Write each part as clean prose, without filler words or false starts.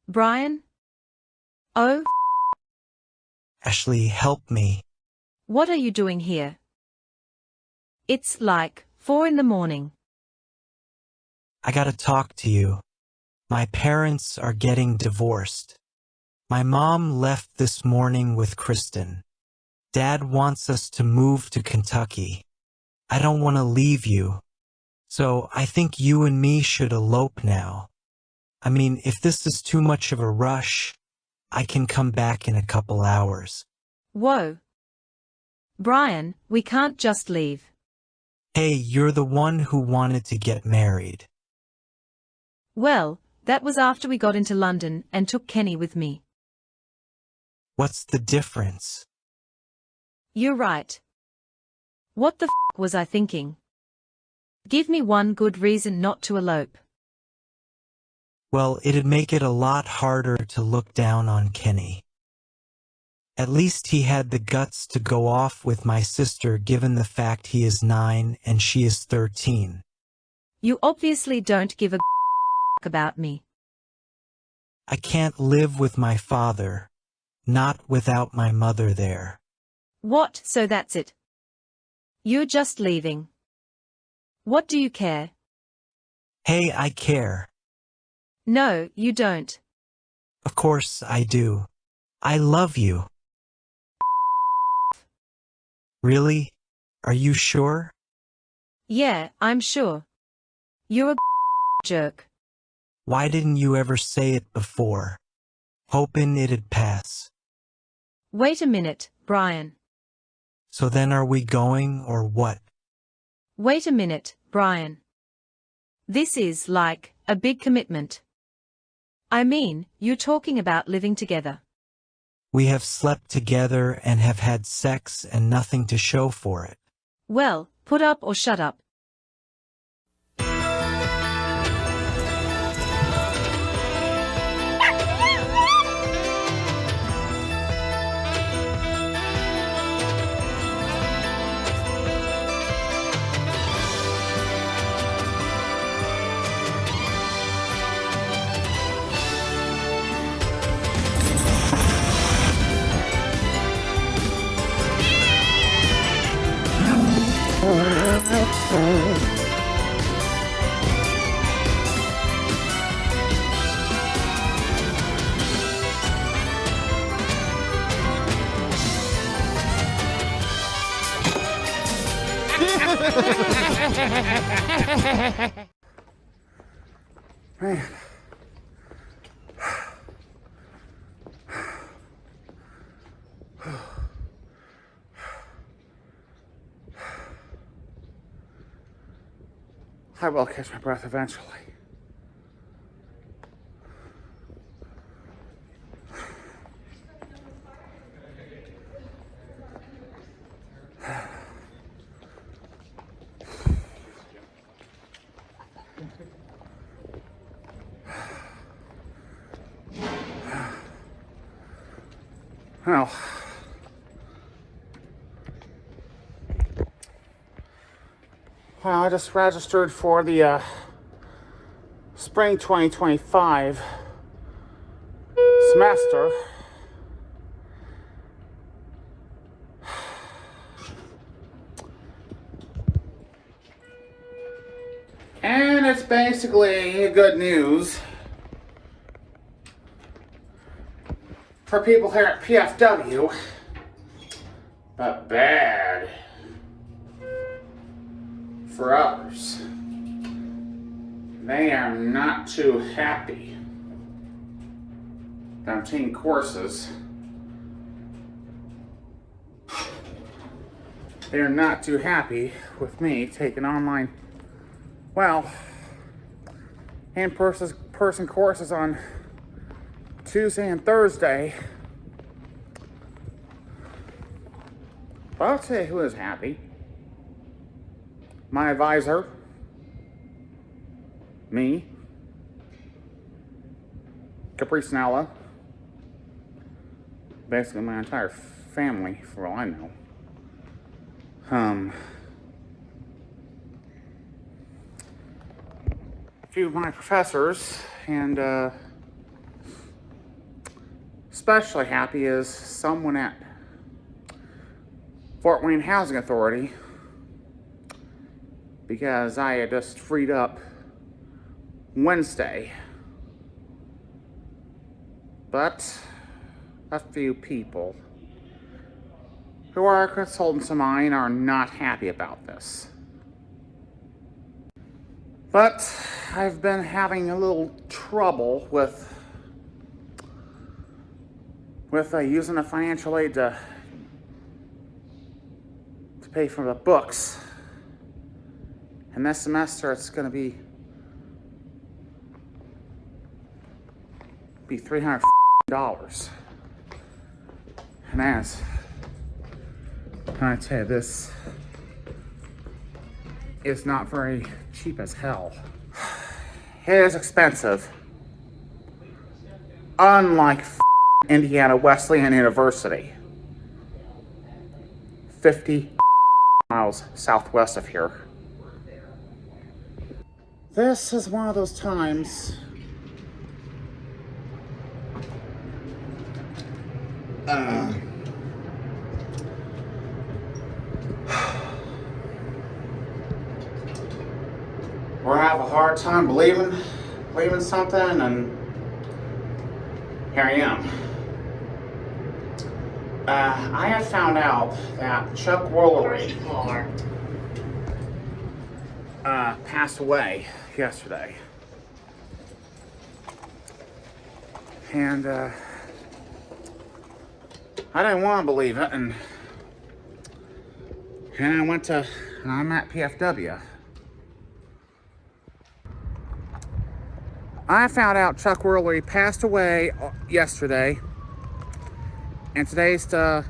Brian? Oh, Ashley, help me. what are you doing here? It's like 4 in the morning. I gotta talk to you. My parents are getting divorced. My mom left this morning with Kristen. Dad wants us to move to Kentucky. I don't want to leave you. So I think you and me should elope now. I mean, if this is too much of a rush, I can come back in a couple hours. Whoa. Brian, we can't just leave. Hey, you're the one who wanted to get married. Well, that was after we got into London and took Kenny with me. What's the difference? You're right. What the was I thinking? Give me one good reason not to elope. Well, it'd make it a lot harder to look down on Kenny. At least he had the guts to go off with my sister given the fact he is 9 and she is 13. You obviously don't give a about me. I can't live with my father, not without my mother there. What, so that's it? You're just leaving. What do you care? Hey, I care. No, you don't. Of course I do. I love you. Really? Are you sure? Yeah, I'm sure. You're a jerk. Why didn't you ever say it before? Hoping it'd pass. Wait a minute, Brian. So then are we going or what? Wait a minute, Brian. This is like a big commitment. I mean, you're talking about living together. We have slept together and have had sex and nothing to show for it. Well, put up or shut up. Man. I will catch my breath eventually. Well, I just registered for the spring 2025 semester. And it's basically good news for people here at PFW, but bad for others. They are not too happy that I'm taking courses. They are not too happy with me taking online, well, in-person courses on Tuesday and Thursday. But I'll tell you who is happy. My advisor, me, Capricinella, basically my entire family, for all I know. A few of my professors, and especially happy is someone at Fort Wayne Housing Authority, because I had just freed up Wednesday. But a few people who are consultants of mine are not happy about this. But I've been having a little trouble with using the financial aid to pay for the books. And this semester it's going to be $300. And as I tell you, this is not very cheap as hell. It is expensive. Unlike Indiana Wesleyan University, 50 miles southwest of here. This is one of those times where I have a hard time believing something, and here I am. I had found out that Chuck Woolery passed away yesterday. And I didn't want to believe it, and I'm at PFW. I found out Chuck Woolery passed away yesterday, and today's the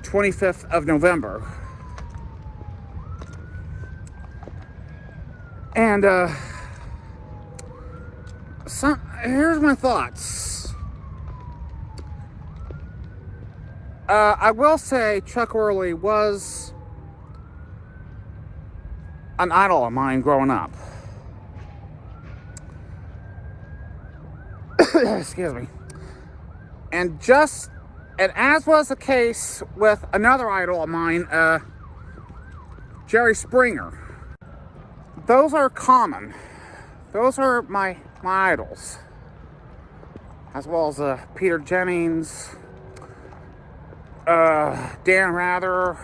25th of November. And here's my thoughts. I will say Chuck Woolery was an idol of mine growing up. Excuse me. And as was the case with another idol of mine, Jerry Springer. Those are common. Those are my idols. As well as Peter Jennings, Dan Rather,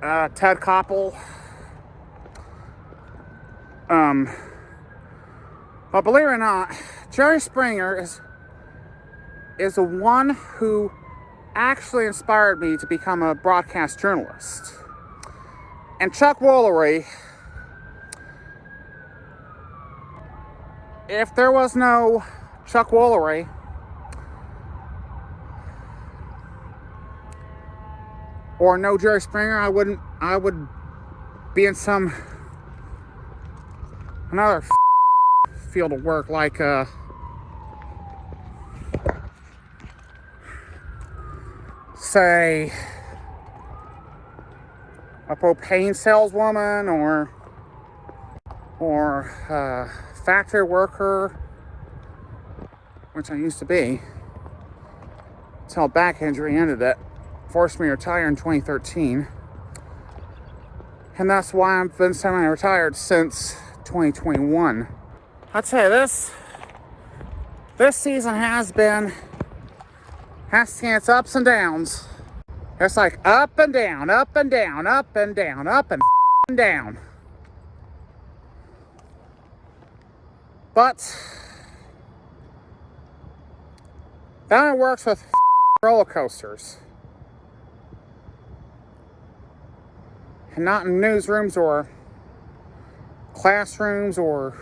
Ted Koppel. But believe it or not, Jerry Springer is the one who actually inspired me to become a broadcast journalist. And Chuck Woolery, if there was no Chuck Woolery, or no Jerry Springer, I would be in another field of work, like say a propane saleswoman, or factory worker, which I used to be, until a back injury ended it, forced me to retire in 2013, and that's why I've been semi-retired since 2021. I'll tell you, this season has seen its ups and downs. It's like up and down, up and down, up and down, up and down. But that only works with roller coasters, and not in newsrooms or classrooms or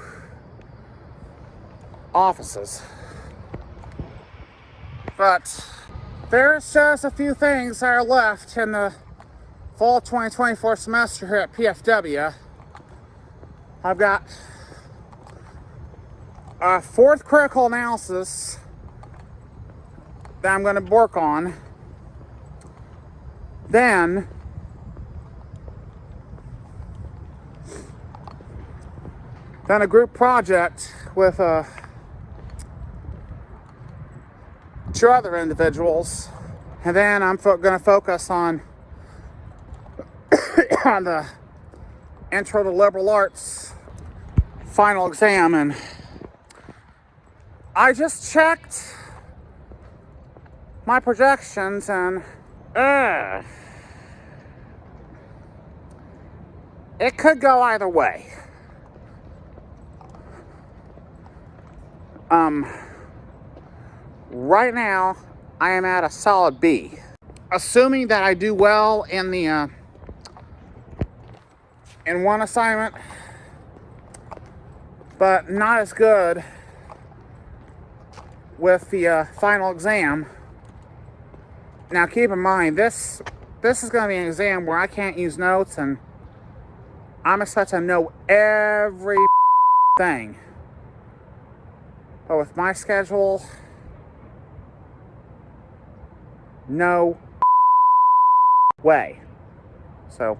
offices. But there's just a few things that are left in the fall 2024 semester here at PFW. I've got a fourth critical analysis that I'm going to work on. Then a group project with 2 other individuals. And then I'm going to focus on on the Intro to Liberal Arts final exam. And I just checked my projections, and it could go either way. Right now, I am at a solid B. Assuming that I do well in the in one assignment, but not as good with the final exam. Now keep in mind, this is going to be an exam where I can't use notes, and I'm expected to know every thing. But with my schedule, no way. So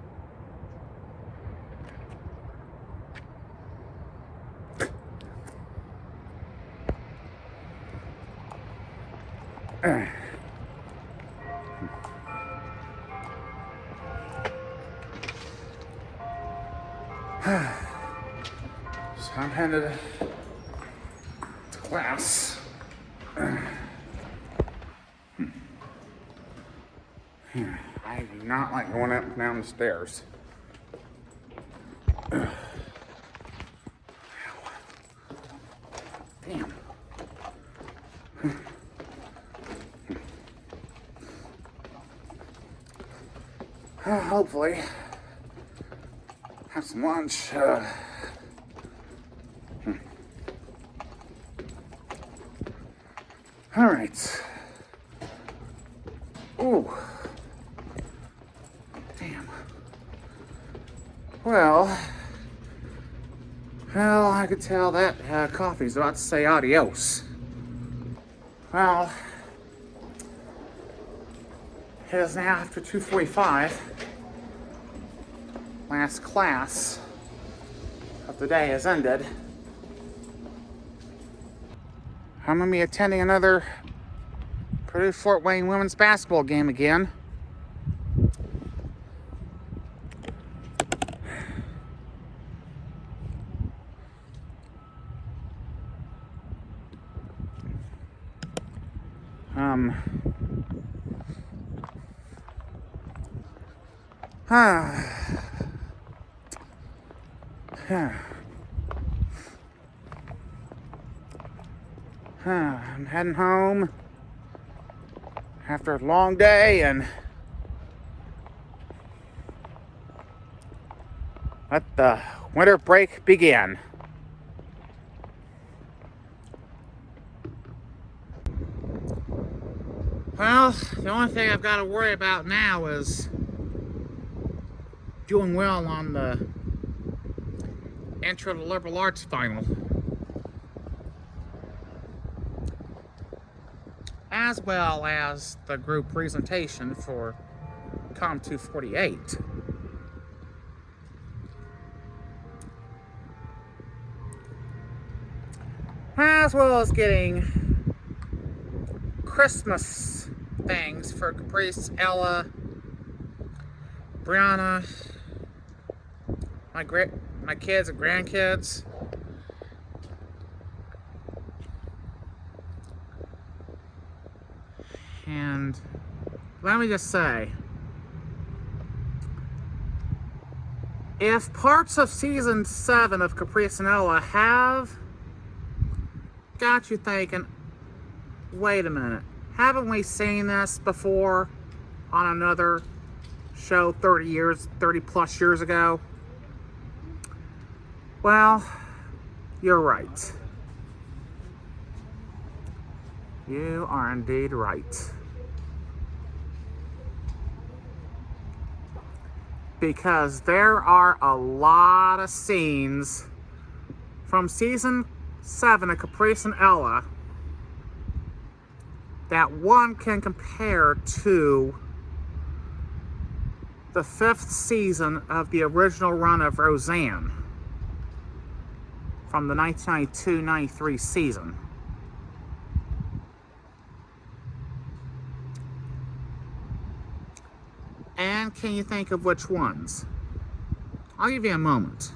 so I'm headed to class. I do not like going up and down the stairs. Damn. Hopefully have some lunch. All right. Ooh. Damn. Well, I could tell that coffee's about to say adios. Well, it is now after 2:45. Last class of the day has ended. I'm going to be attending another Purdue Fort Wayne women's basketball game again. I'm heading home after a long day, and let the winter break begin. Well, the only thing I've got to worry about now is doing well on the Intro to Liberal Arts final, as well as the group presentation for Com 248. As well as getting Christmas things for Caprice, Ella, Brianna, my kids and grandkids. And let me just say, if parts of season 7 of Caprice and Ella have got you thinking, wait a minute, haven't we seen this before on another show 30 plus years ago? Well, you're right. You are indeed right. Because there are a lot of scenes from season 7 of Caprice and Ella that one can compare to the 5th season of the original run of Roseanne from the 1992-93 season. And can you think of which ones? I'll give you a moment.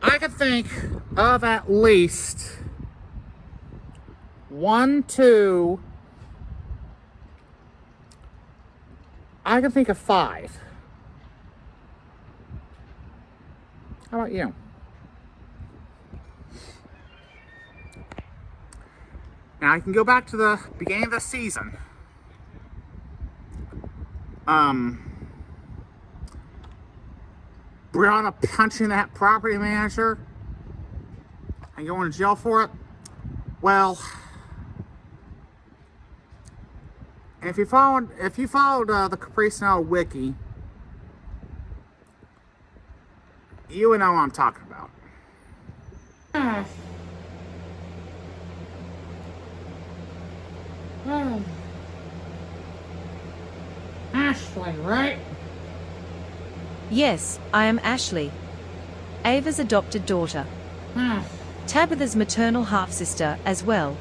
I could think of at least 1, 2. I can think of 5. How about you? Now I can go back to the beginning of the season. Brianna punching that property manager and going to jail for it. Well, if you followed the Capri Sun wiki, you would know what I'm talking about. Ashley, right? Yes, I am Ashley, Ava's adopted daughter. Tabitha's maternal half-sister as well.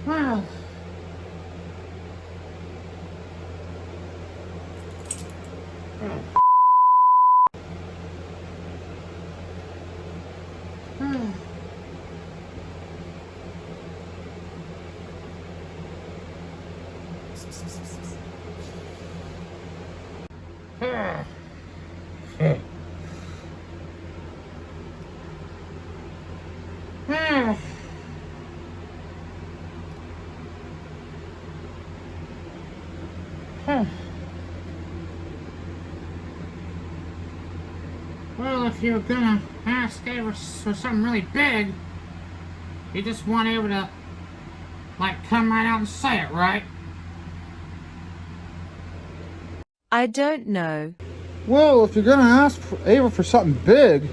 Well, well, if you're gonna ask Ava for something really big, you just want Ava to, like, come right out and say it, right? I don't know. Well, if you're gonna ask Ava for something big,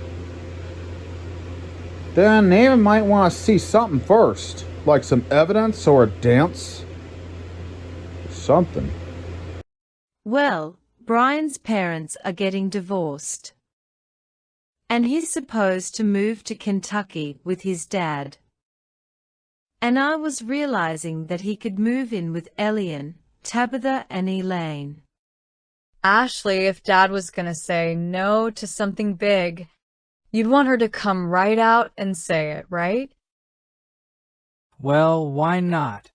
then Ava might want to see something first, like some evidence or a dance. Or something. Well, Brian's parents are getting divorced. And he's supposed to move to Kentucky with his dad. And I was realizing that he could move in with Elian, Tabitha and Elaine. Ashley, if Dad was gonna say no to something big, you'd want her to come right out and say it, right? Well, why not?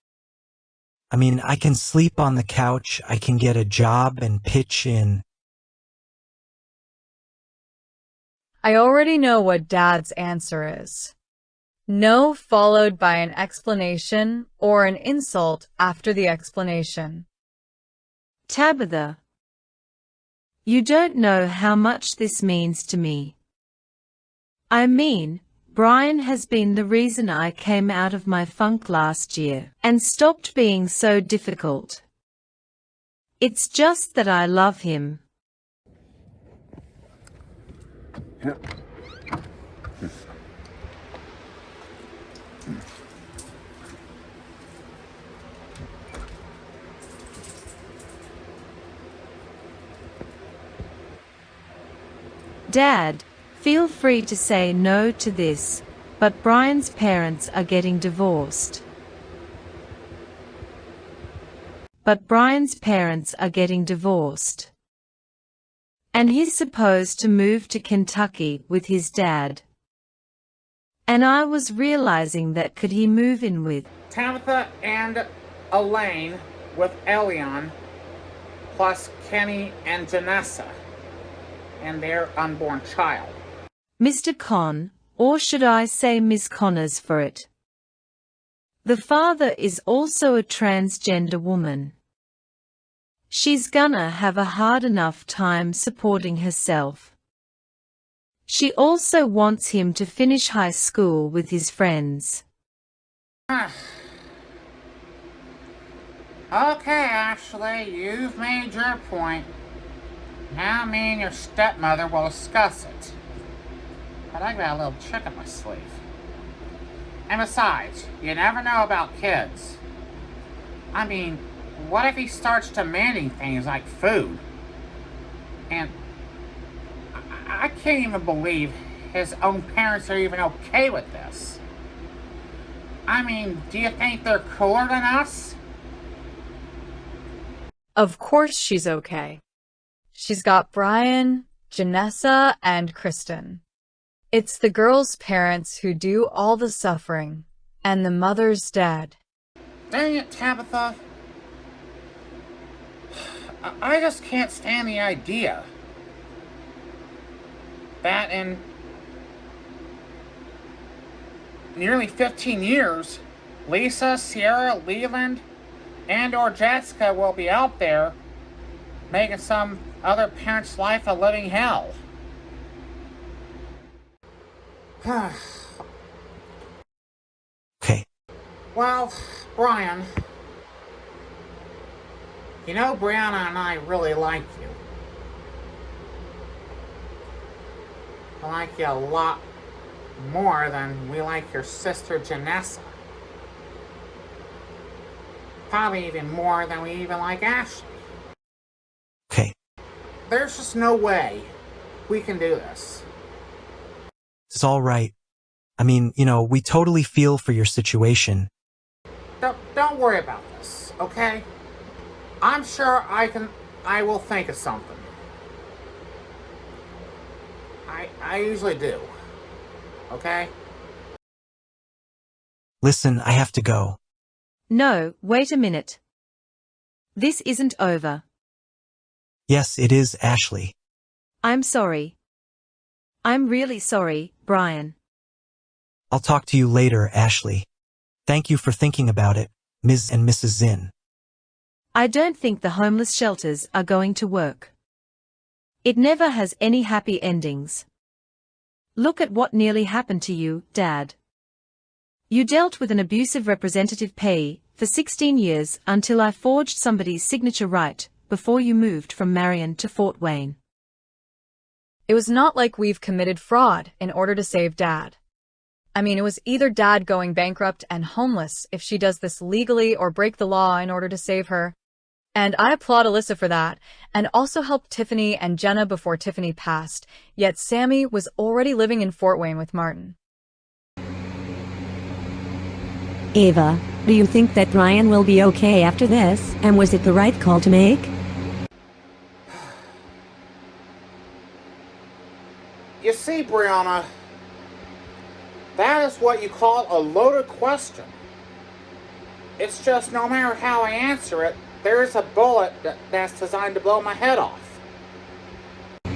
I mean, I can sleep on the couch, I can get a job and pitch in. I already know what Dad's answer is. No followed by an explanation or an insult after the explanation. Tabitha, you don't know how much this means to me. I mean, Brian has been the reason I came out of my funk last year and stopped being so difficult. It's just that I love him. Yep. Dad, feel free to say no to this, but Brian's parents are getting divorced. And he's supposed to move to Kentucky with his dad. And I was realizing that could he move in with Tabitha and Elaine with Elian, plus Kenny and Janessa, and their unborn child. Mr. Con, or should I say Ms. Connors for it? The father is also a transgender woman. She's gonna have a hard enough time supporting herself. She also wants him to finish high school with his friends. Okay, Ashley, you've made your point. Now me and your stepmother will discuss it. But I got a little trick up my sleeve. And besides, you never know about kids. I mean, what if he starts demanding things like food? And I can't even believe his own parents are even okay with this. I mean, do you think they're cooler than us? Of course she's okay. She's got Brian, Janessa, and Kristen. It's the girl's parents who do all the suffering, and the mother's dead. Dang it, Tabitha. I just can't stand the idea that in nearly 15 years, Lisa, Sierra, Leland, and or Jessica will be out there making some other parent's life a living hell. Okay. Well, Brian, you know Brianna and I really like you. I like you a lot more than we like your sister Janessa. Probably even more than we even like Ashley. Okay. There's just no way we can do this. It's all right. I mean, we totally feel for your situation. Don't worry about this, okay? I'm sure I will think of something. I usually do. Okay? Listen, I have to go. No, wait a minute. This isn't over. Yes, it is, Ashley. I'm sorry. I'm really sorry, Brian. I'll talk to you later, Ashley. Thank you for thinking about it, Ms. and Mrs. Zinn. I don't think the homeless shelters are going to work. It never has any happy endings. Look at what nearly happened to you, Dad. You dealt with an abusive representative pay for 16 years until I forged somebody's signature right before you moved from Marion to Fort Wayne. It was not like we've committed fraud in order to save Dad. I mean, it was either Dad going bankrupt and homeless if she does this legally or break the law in order to save her. And I applaud Alyssa for that, and also helped Tiffany and Jenna before Tiffany passed, yet Sammy was already living in Fort Wayne with Martin. Ava, do you think that Brian will be okay after this, and was it the right call to make? You see, Brianna, that is what you call a loaded question. It's just no matter how I answer it, there's a bullet that's designed to blow my head off.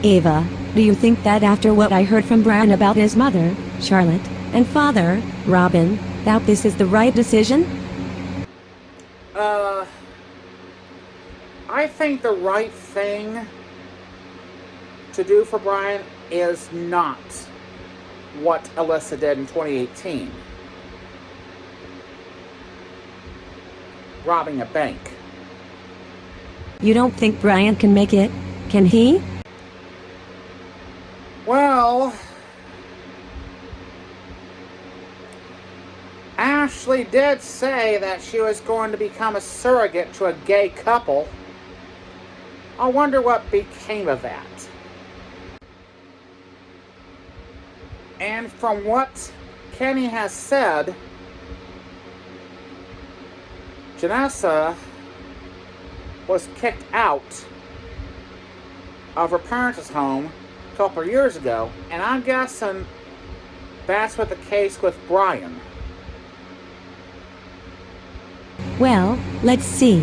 Ava, do you think that after what I heard from Brian about his mother, Charlotte, and father, Robin, that this is the right decision? I think the right thing to do for Brian is not what Alyssa did in 2018. Robbing a bank. You don't think Brian can make it, can he? Well, Ashley did say that she was going to become a surrogate to a gay couple. I wonder what became of that. And from what Kenny has said, Janessa was kicked out of her parents' home a couple of years ago, and I'm guessing that's what the case with Brian. Well, let's see.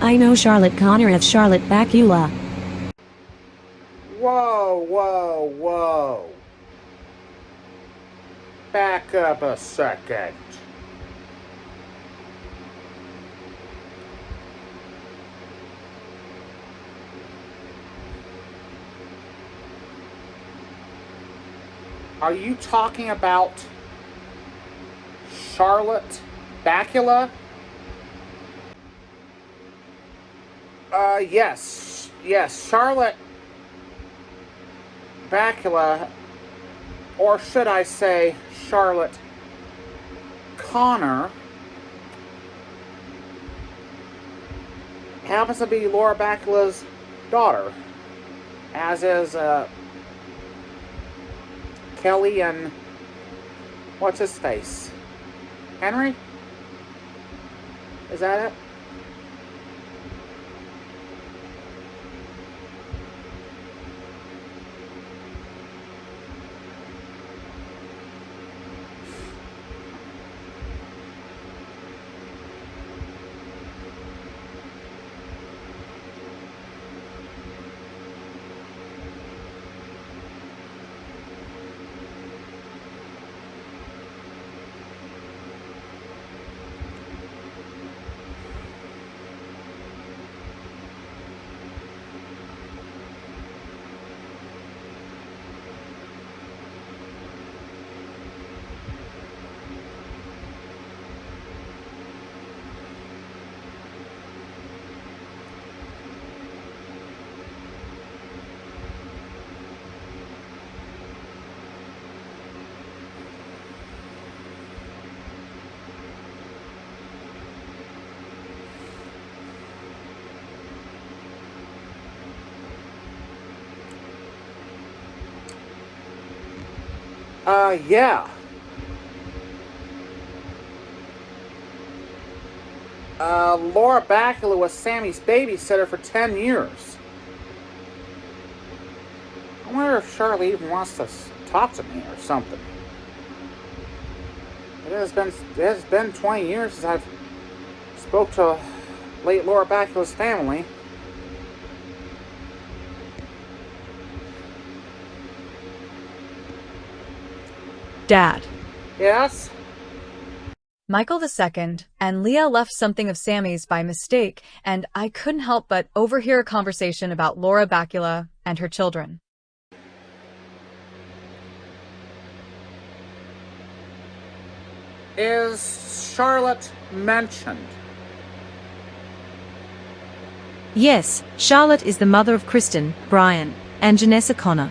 I know Charlotte Connor of Charlotte Bacula. Whoa, whoa, whoa. Back up a second. Are you talking about Charlotte Bakula? Yes. Yes, Charlotte Bakula, or should I say Charlotte Connor, happens to be Laura Bakula's daughter, as is Kelly and what's his face? Henry? Is that it? Yeah. Laura Bakula was Sammy's babysitter for 10 years. I wonder if Charlie even wants to talk to me or something. It has been 20 years since I've spoke to late Laura Bakula's family. Dad. Yes? Michael II and Leah left something of Sammy's by mistake, and I couldn't help but overhear a conversation about Laura Bakula and her children. Is Charlotte mentioned? Yes, Charlotte is the mother of Kristen, Brian, and Janessa Connor.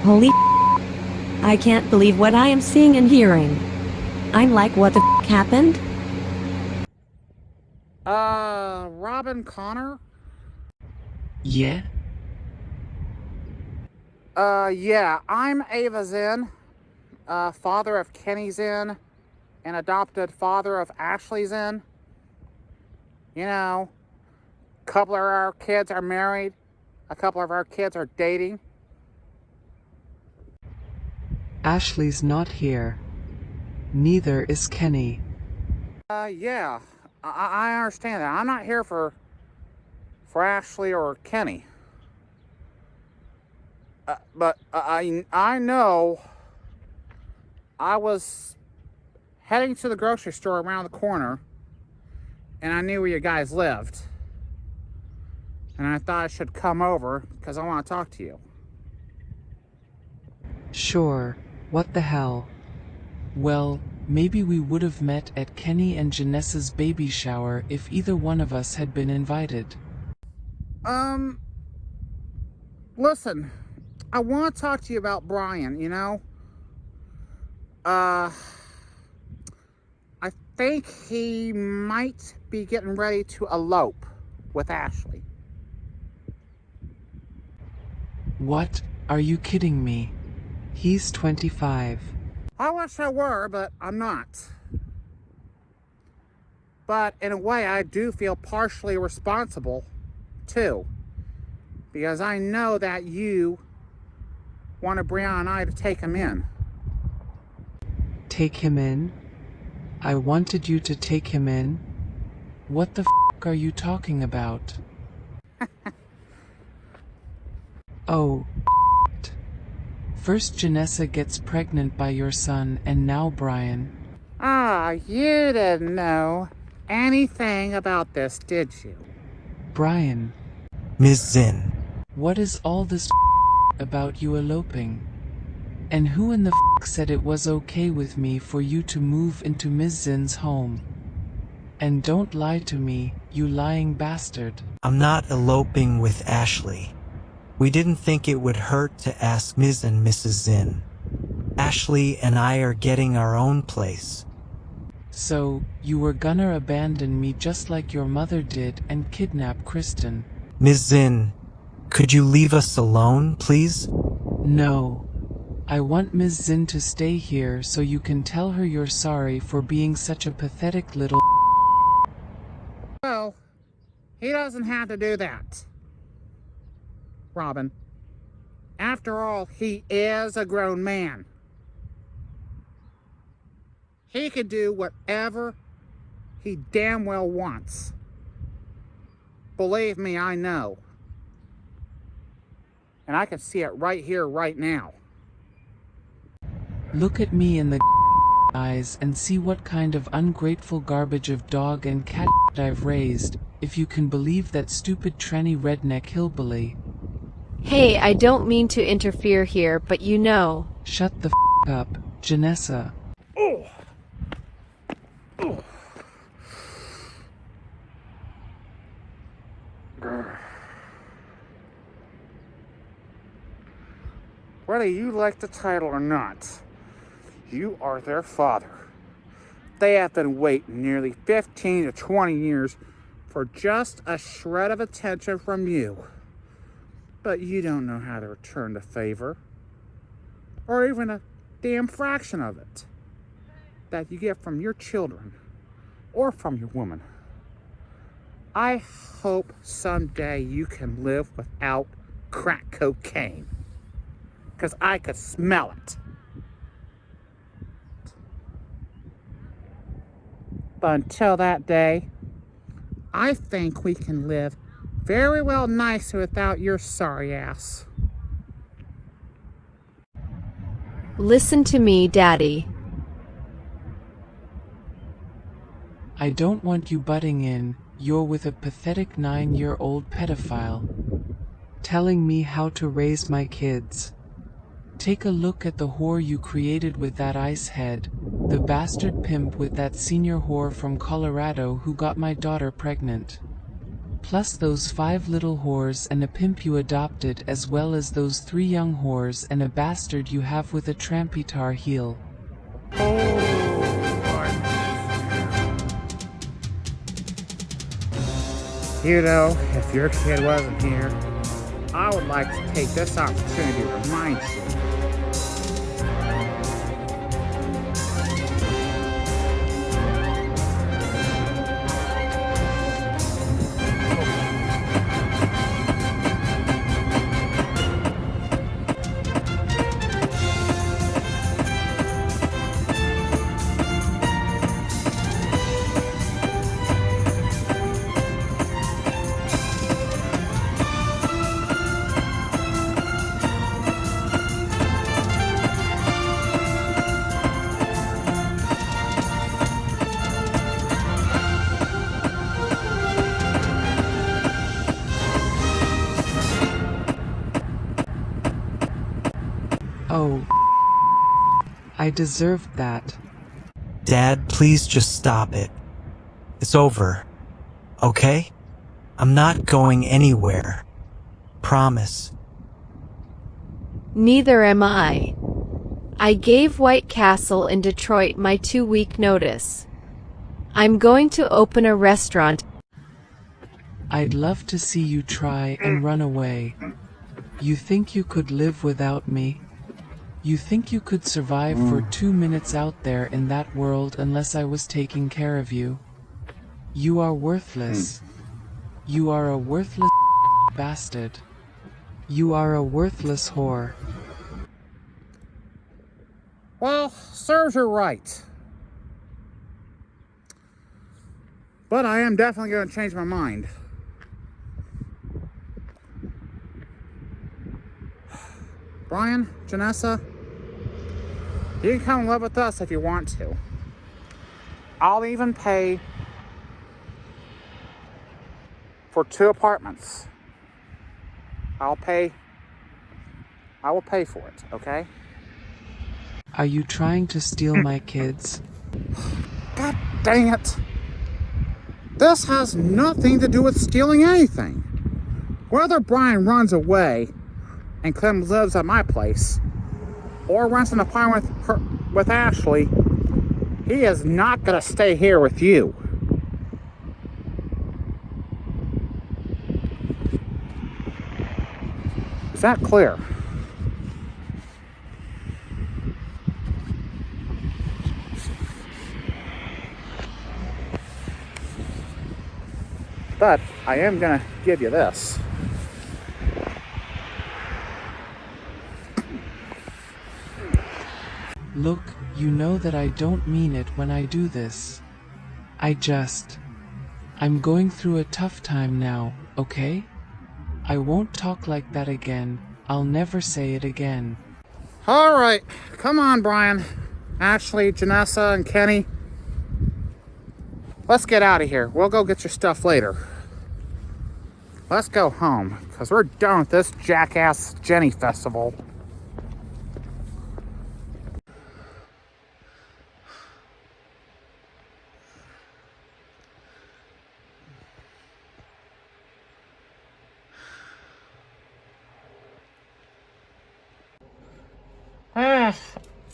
Holy I can't believe what I am seeing and hearing. I'm like, what the happened? Robin Connor? Yeah? Yeah, I'm Ava Zinn, father of Kenny Zinn, and adopted father of Ashley Zinn. You know, a couple of our kids are married, a couple of our kids are dating. Ashley's not here. Neither is Kenny. Yeah, I understand that. I'm not here for Ashley or Kenny. But I know I was heading to the grocery store around the corner, and I knew where you guys lived. And I thought I should come over because I want to talk to you. Sure, what the hell? Well, maybe we would have met at Kenny and Janessa's baby shower if either one of us had been invited. Listen, I want to talk to you about Brian, you know? I think he might be getting ready to elope with Ashley. What? Are you kidding me? He's 25. I wish I were, but I'm not. But in a way, I do feel partially responsible, too. Because I know that you wanted Brianna and I to take him in. Take him in? I wanted you to take him in? What the are you talking about? Oh, first Janessa gets pregnant by your son, and now Brian. Ah, you didn't know anything about this, did you? Brian, Ms. Zinn, what is all this about you eloping? And who in the said it was okay with me for you to move into Ms. Zinn's home? And don't lie to me, you lying bastard. I'm not eloping with Ashley. We didn't think it would hurt to ask Ms. and Mrs. Zinn. Ashley and I are getting our own place. So, you were gonna abandon me just like your mother did and kidnap Kristen? Ms. Zinn, could you leave us alone, please? No. I want Ms. Zinn to stay here so you can tell her you're sorry for being such a pathetic little. Well, he doesn't have to do that. Robin, after all, he is a grown man. He could do whatever he damn well wants. Believe me, I know. And I can see it right here, right now. Look at me in the eyes and see what kind of ungrateful garbage of dog and cat I've raised, if you can believe that stupid tranny redneck hillbilly. Hey, I don't mean to interfere here, but you know. Shut the up, Janessa. Oh. Oh. Whether you like the title or not, you are their father. They have been waiting nearly 15 to 20 years for just a shred of attention from you. But you don't know how to return the favor, or even a damn fraction of it that you get from your children or from your woman. I hope someday you can live without crack cocaine, because I could smell it. But until that day, I think we can live very well nicely without your sorry ass. Listen to me, Daddy. I don't want you butting in. You're with a pathetic 9-year-old pedophile, telling me how to raise my kids. Take a look at the whore you created with that ice head, the bastard pimp with that senior whore from Colorado who got my daughter pregnant. Plus those 5 little whores and a pimp you adopted, as well as those 3 young whores and a bastard you have with a trampy tar heel. You know, if your kid wasn't here, I would like to take this opportunity to remind you. Oh, I deserved that. Dad, please just stop it. It's over. Okay? I'm not going anywhere. Promise. Neither am I. I gave White Castle in Detroit my 2-week notice. I'm going to open a restaurant. I'd love to see you try and run away. You think you could live without me? You think you could survive for 2 minutes out there in that world unless I was taking care of you? You are worthless. You are a worthless bastard. You are a worthless whore. Well, serves her right. But I am definitely going to change my mind. Brian, Janessa, you can come live with us if you want to. I'll even pay for 2 apartments. I will pay for it, okay? Are you trying to steal my kids? God dang it. This has nothing to do with stealing anything. Whether Brian runs away and comes lives at my place, or rents an apartment with Ashley, he is not going to stay here with you. Is that clear? But I am going to give you this. Look, you know that I don't mean it when I do this. I'm going through a tough time now, okay? I won't talk like that again. I'll never say it again. All right, come on, Brian, Ashley, Janessa, and Kenny. Let's get out of here. We'll go get your stuff later. Let's go home, because we're done with this jackass Jenny festival.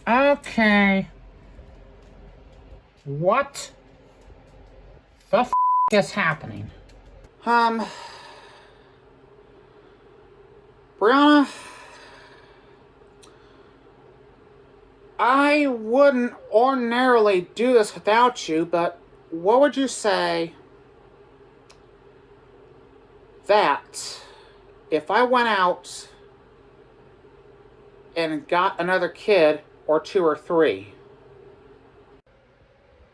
Okay. What the f is happening? Brianna, I wouldn't ordinarily do this without you, but what would you say that if I went out and got another kid, or 2 or 3?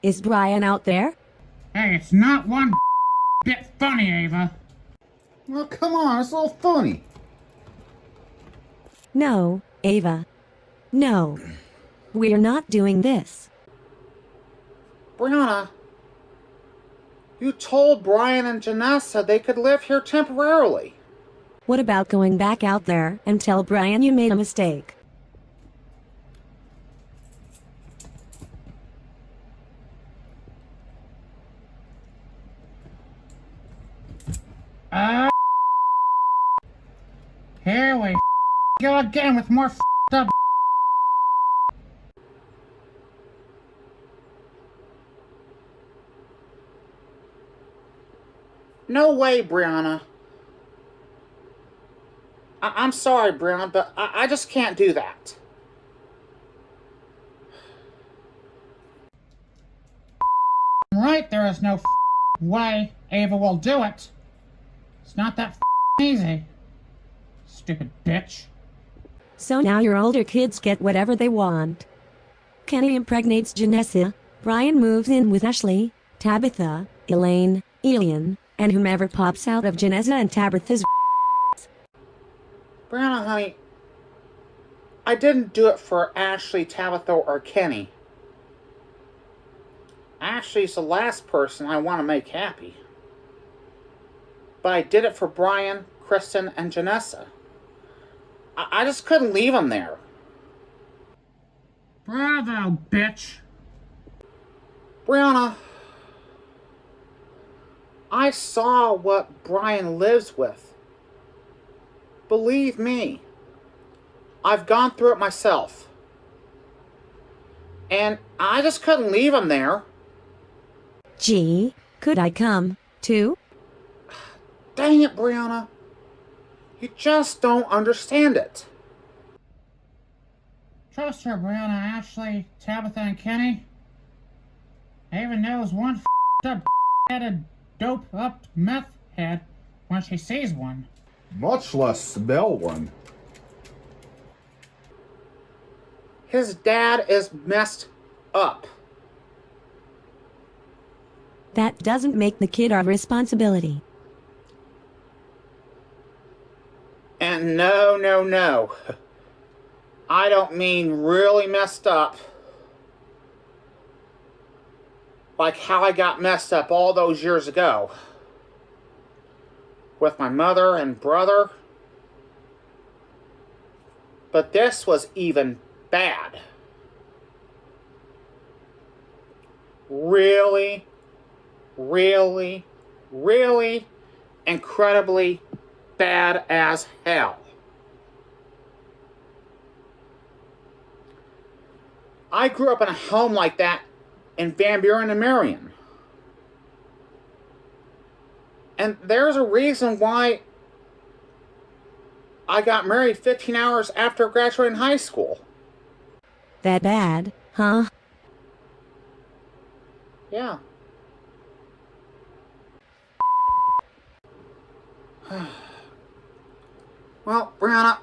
Is Brian out there? Hey, it's not one bit funny, Ava. Well, come on, it's a little funny. No, Ava. No. We're not doing this. Brianna, you told Brian and Janessa they could live here temporarily. What about going back out there and tell Brian you made a mistake? Here we go again with more up. No way, Brianna. I'm sorry, Brianna, but I just can't do that. Right, there is no way Ava will do it. It's not that easy. Stupid bitch. So now your older kids get whatever they want. Kenny impregnates Janessa, Brian moves in with Ashley, Tabitha, Elaine, Elian, and whomever pops out of Janessa and Tabitha's. Brianna, honey, I didn't do it for Ashley, Tabitha, or Kenny. Ashley's the last person I want to make happy. But I did it for Brian, Kristen, and Janessa. I just couldn't leave them there. Bravo, bitch. Brianna, I saw what Brian lives with. Believe me, I've gone through it myself. And I just couldn't leave him there. Gee, could I come, too? Dang it, Brianna. You just don't understand it. Trust her, Brianna, Ashley, Tabitha, and Kenny. Ava knows one up headed dope up meth head when she sees one. Much less smell one. His dad is messed up. That doesn't make the kid our responsibility. And no, no, no. I don't mean really messed up. Like how I got messed up all those years ago. With my mother and brother. But this was even bad. Really, really, really incredibly bad as hell. I grew up in a home like that in Van Buren and Marion. And there's a reason why I got married 15 hours after graduating high school. That bad, huh? Yeah. Well, Brianna,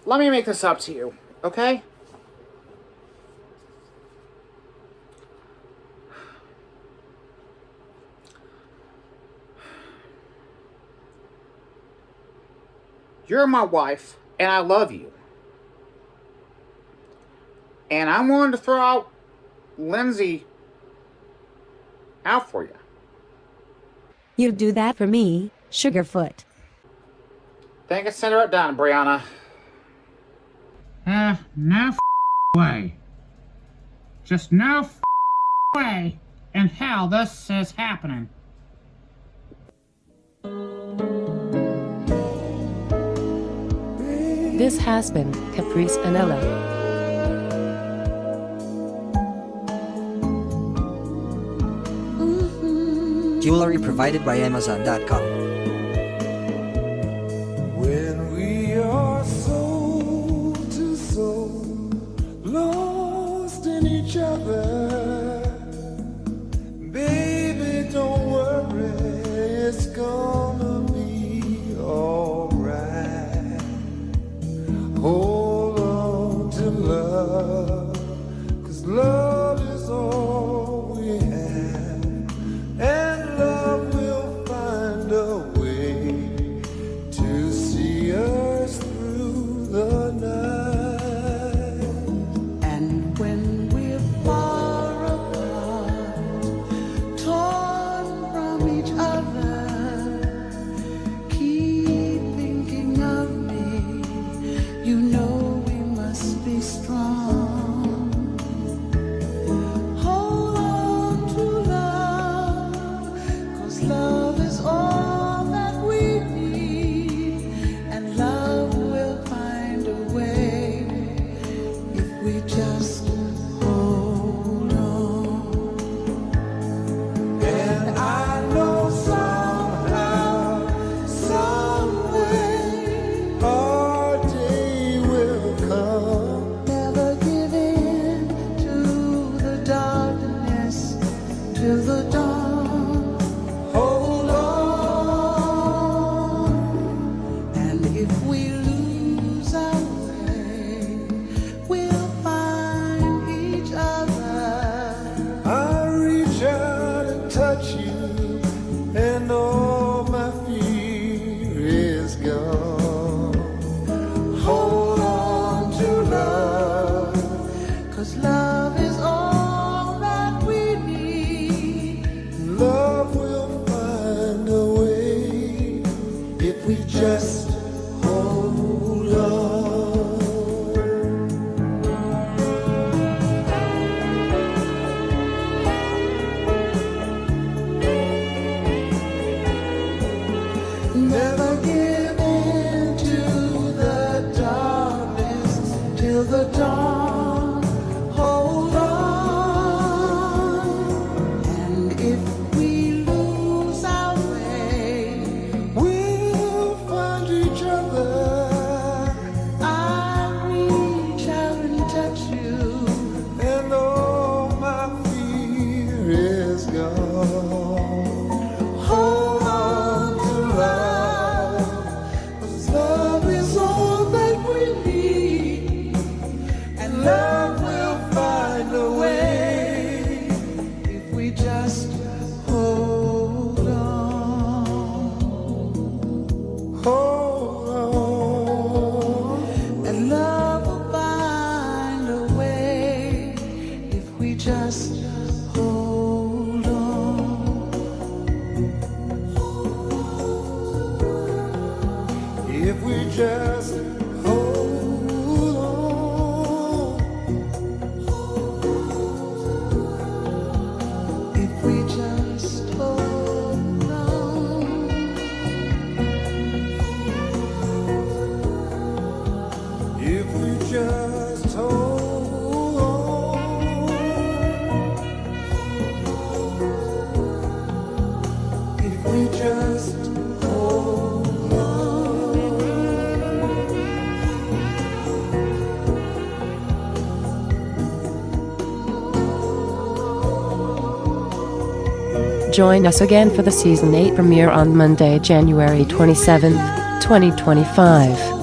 let me make this up to you, okay? You're my wife, and I love you. And I'm willing to throw out Lindsay out for you. You'd do that for me, Sugarfoot. Then consider it done, Brianna. No way. Just no way in hell this is happening. This has been Caprice Anella. Jewelry provided by Amazon.com. When we are soul to soul, lost in each other, baby, don't worry, it's gonna be alright. Hold on to love, 'cause love is all we have, and love will find a way to see us through the night. And when we're far apart, torn from each other, keep thinking of me. You know we must be strong. Hold on to love, 'cause love is all that we need, and love will find a way if we just hold on. And I know somehow, some way, our day will come. Never give in to the darkness, till the dawn. Hold on, and if we lose our way, we'll find each other. I reach out and touch you, and all my fear is gone. Hold on to love, 'cause love is all that we need. Love will find a way if we just hold on. Never give in to the darkness till the dawn. Hold on, and if we lose our way, we'll find just hold on, if we just hold on, if we just hold on, if we just hold on, if we just hold on. Join us again for the Season 8 premiere on Monday, January 27th, 2025.